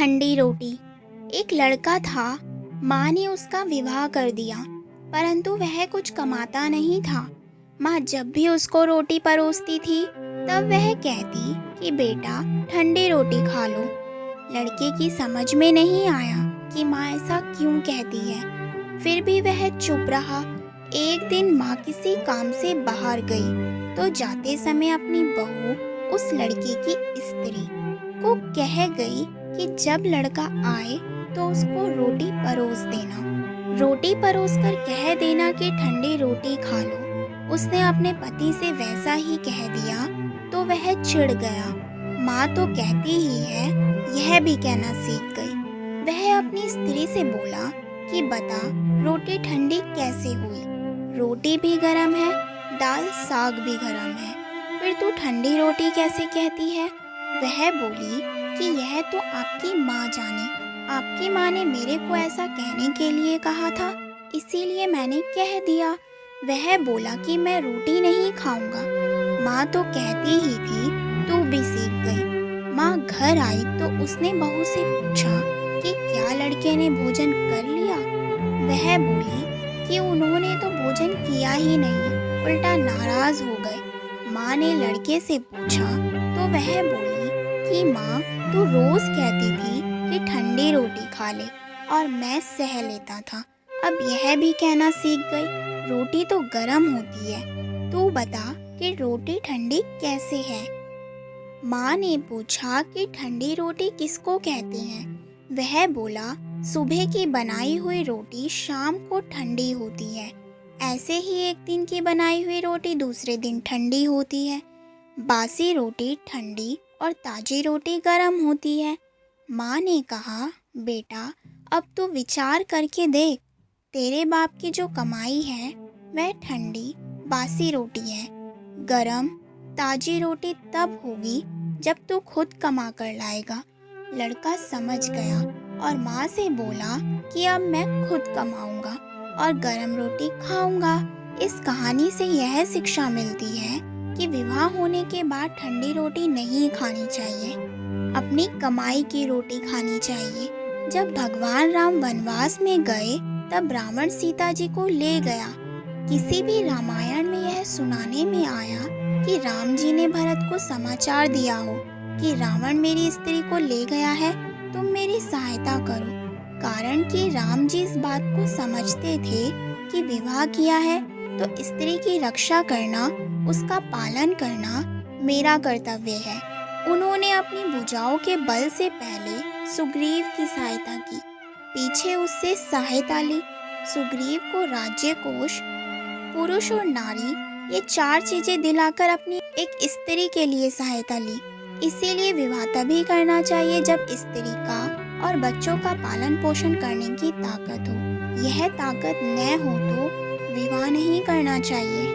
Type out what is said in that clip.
ठंडी रोटी। एक लड़का था, माँ ने उसका विवाह कर दिया, परंतु वह कुछ कमाता नहीं था। माँ जब भी उसको रोटी परोसती थी तब वह कहती कि बेटा ठंडी रोटी खा लो। लड़के की समझ में नहीं आया कि माँ ऐसा क्यों कहती है, फिर भी वह चुप रहा। एक दिन माँ किसी काम से बाहर गई तो जाते समय अपनी बहू उस लड़के की स्त्री को कह गई कि जब लड़का आए तो उसको रोटी परोस देना। रोटी परोसकर कह देना कि ठंडी रोटी खा लो। उसने अपने पति से वैसा ही कह दिया तो वह चिढ़ गया। माँ तो कहती ही है, यह भी कहना सीख गई। वह अपनी स्त्री से बोला कि बता रोटी ठंडी कैसे हुई? रोटी भी गरम है, दाल साग भी गरम है, फिर तू ठंडी रोटी कैसे कहती है? वह बोली कि यह तो आपकी माँ जाने। आपकी माँ ने मेरे को ऐसा कहने के लिए कहा था, इसीलिए मैंने कह दिया। वह बोला कि मैं रोटी नहीं खाऊंगा। माँ तो कहती ही थी, तू भी सीख गई। माँ घर आई तो उसने बहू से पूछा कि क्या लड़के ने भोजन कर लिया? वह बोली कि उन्होंने तो भोजन किया ही नहीं, उल्टा नाराज हो गए। माँ ने लड़के से पूछा तो वह बोली कि माँ तू रोज कहती थी कि ठंडी रोटी खा ले और मैं सह लेता था, अब यह भी कहना सीख गई। रोटी तो गरम होती है, तू बता कि रोटी ठंडी कैसे है? माँ ने पूछा कि ठंडी रोटी किसको कहते हैं? वह बोला सुबह की बनाई हुई रोटी शाम को ठंडी होती है, ऐसे ही एक दिन की बनाई हुई रोटी दूसरे दिन ठंडी होती है। बासी रोटी ठंडी और ताजी रोटी गरम होती है। माँ ने कहा, बेटा अब तू विचार करके देख, तेरे बाप की जो कमाई है वह ठंडी बासी रोटी है। गरम ताजी रोटी तब होगी जब तू खुद कमा कर लाएगा। लड़का समझ गया और माँ से बोला कि अब मैं खुद कमाऊंगा और गरम रोटी खाऊंगा। इस कहानी से यह शिक्षा मिलती है कि विवाह होने के बाद ठंडी रोटी नहीं खानी चाहिए, अपनी कमाई की रोटी खानी चाहिए। जब भगवान राम वनवास में गए तब रावण सीता जी को ले गया। किसी भी रामायण में यह सुनाने में आया कि राम जी ने भरत को समाचार दिया हो कि रावण मेरी स्त्री को ले गया है, तुम मेरी सहायता करो। कारण कि राम जी इस बात को समझते थे कि विवाह किया है तो स्त्री की रक्षा करना, उसका पालन करना मेरा कर्तव्य है। उन्होंने अपनी भुजाओं के बल से पहले सुग्रीव की सहायता की, पीछे उससे सहायता ली। सुग्रीव को राज्य कोष, पुरुष और नारी ये 4 चीजें दिलाकर अपनी एक स्त्री के लिए सहायता ली। इसीलिए विवाह तभी करना चाहिए जब स्त्री का और बच्चों का पालन पोषण करने की ताकत हो। यह ताकत न हो तो विवाह नहीं करना चाहिए।